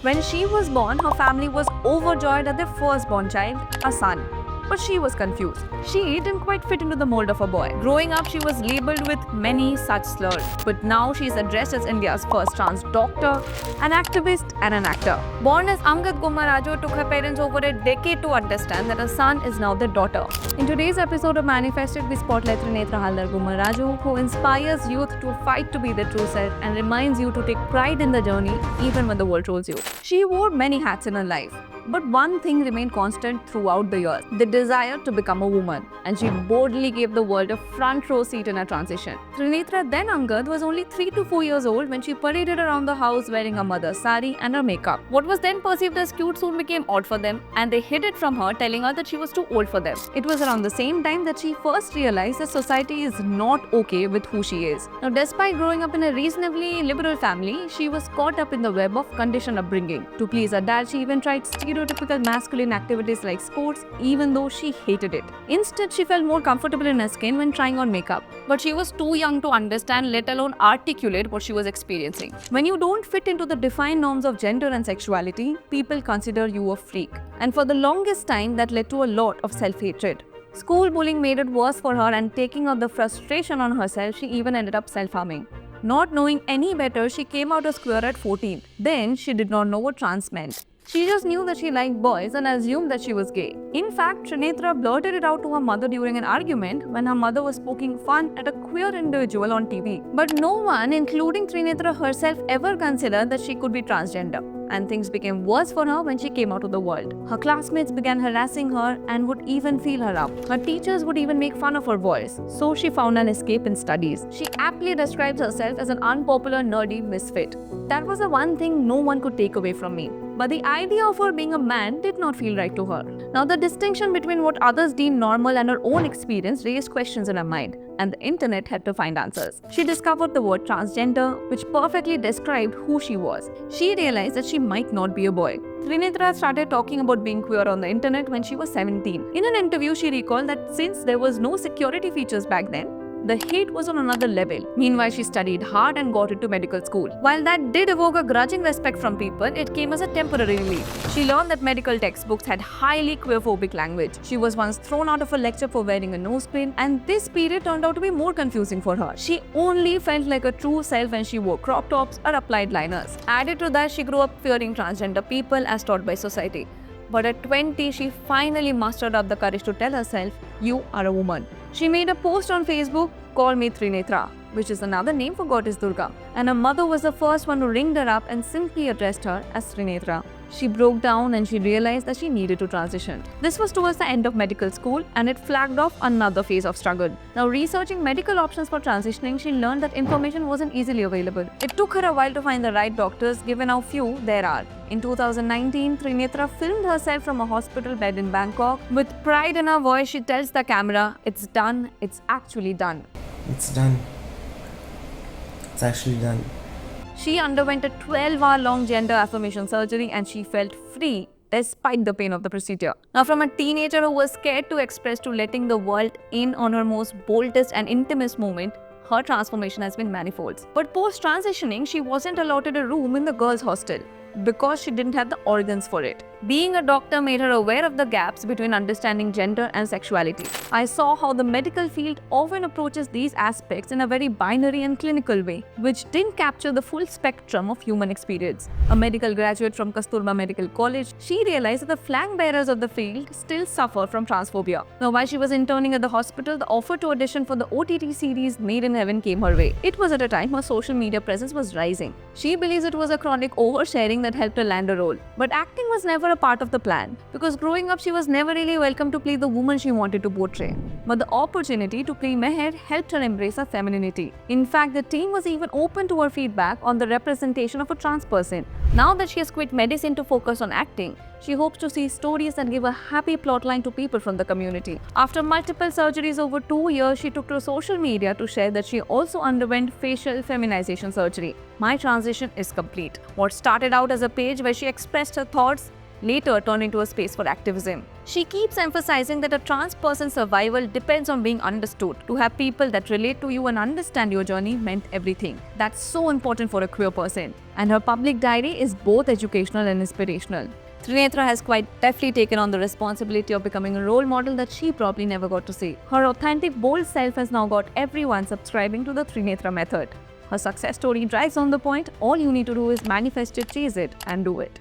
When she was born, her family was overjoyed at their firstborn child, a son. But she was confused. She didn't quite fit into the mold of a boy. Growing up, she was labeled with many such slurs. But now she is addressed as India's first trans doctor, an activist, and an actor. Born as Angad Gummaraju, took her parents over a decade to understand that her son is now their daughter. In today's episode of ManifestIT, we spotlight Trinetra Haldar Gummaraju, who inspires youth to fight to be their true self and reminds you to take pride in the journey even when the world trolls you. She wore many hats in her life. But one thing remained constant throughout the years, the desire to become a woman, and she boldly gave the world a front row seat in her transition. Trinetra, then Angad, was only 3 to 4 years old when she paraded around the house wearing her mother's saree and her makeup. What was then perceived as cute soon became odd for them, and they hid it from her, telling her that she was too old for them. It was around the same time that she first realized that society is not okay with who she is. Now, despite growing up in a reasonably liberal family, she was caught up in the web of conditioned upbringing. To please her dad, she even tried stereotypical masculine activities like sports, even though she hated it. Instead, she felt more comfortable in her skin when trying on makeup. But she was too young to understand, let alone articulate what she was experiencing. When you don't fit into the defined norms of gender and sexuality, people consider you a freak. And for the longest time, that led to a lot of self-hatred. School bullying made it worse for her, and taking out the frustration on herself, she even ended up self-harming. Not knowing any better, she came out as queer at 14. Then, she did not know what trans meant. She just knew that she liked boys and assumed that she was gay. In fact, Trinetra blurted it out to her mother during an argument when her mother was poking fun at a queer individual on TV. But no one, including Trinetra herself, ever considered that she could be transgender. And things became worse for her when she came out of the world. Her classmates began harassing her and would even feel her up. Her teachers would even make fun of her voice. So she found an escape in studies. She aptly describes herself as an unpopular, nerdy misfit. That was the one thing no one could take away from me. But the idea of her being a man did not feel right to her. Now, the distinction between what others deemed normal and her own experience raised questions in her mind, and the internet had to find answers. She discovered the word transgender, which perfectly described who she was. She realized that she might not be a boy. Trinetra started talking about being queer on the internet when she was 17. In an interview, she recalled that since there was no security features back then, the hate was on another level. Meanwhile, she studied hard and got into medical school. While that did evoke a grudging respect from people, it came as a temporary relief. She learned that medical textbooks had highly queerphobic language. She was once thrown out of a lecture for wearing a nose pin, and this period turned out to be more confusing for her. She only felt like a true self when she wore crop tops or applied liners. Added to that, she grew up fearing transgender people as taught by society. But at 20, she finally mustered up the courage to tell herself, "You are a woman." She made a post on Facebook, "Call me Trinetra," which is another name for goddess Durga. And her mother was the first one who ringed her up and simply addressed her as Trinetra. She broke down and she realized that she needed to transition. This was towards the end of medical school, and it flagged off another phase of struggle. Now, researching medical options for transitioning, she learned that information wasn't easily available. It took her a while to find the right doctors, given how few there are. In 2019, Trinetra filmed herself from a hospital bed in Bangkok. With pride in her voice, she tells the camera, "It's done. It's actually done." It's done. It's actually done. She underwent a 12-hour-long gender affirmation surgery, and she felt free despite the pain of the procedure. Now, from a teenager who was scared to express to letting the world in on her most boldest and intimate moment, her transformation has been manifold. But post-transitioning, she wasn't allotted a room in the girls' hostel because she didn't have the organs for it. Being a doctor made her aware of the gaps between understanding gender and sexuality. I saw how the medical field often approaches these aspects in a very binary and clinical way, which didn't capture the full spectrum of human experience. A medical graduate from Kasturba Medical College, she realized that the flag bearers of the field still suffer from transphobia. Now, while she was interning at the hospital, the offer to audition for the OTT series Made in Heaven came her way. It was at a time her social media presence was rising. She believes it was a chronic oversharing that helped her land a role. But acting was never a part of the plan, because growing up she was never really welcome to play the woman she wanted to portray. But the opportunity to play Meher helped her embrace her femininity. In fact, the team was even open to her feedback on the representation of a trans person. Now that she has quit medicine to focus on acting, she hopes to see stories that give a happy plotline to people from the community. After multiple surgeries over 2 years, she took to social media to share that she also underwent facial feminization surgery. "My transition is complete." What started out as a page where she expressed her thoughts later turned into a space for activism. She keeps emphasizing that a trans person's survival depends on being understood. To have people that relate to you and understand your journey meant everything. That's so important for a queer person. And her public diary is both educational and inspirational. Trinetra has quite deftly taken on the responsibility of becoming a role model that she probably never got to see. Her authentic, bold self has now got everyone subscribing to the Trinetra method. Her success story drives on the point. All you need to do is manifest it, chase it, and do it.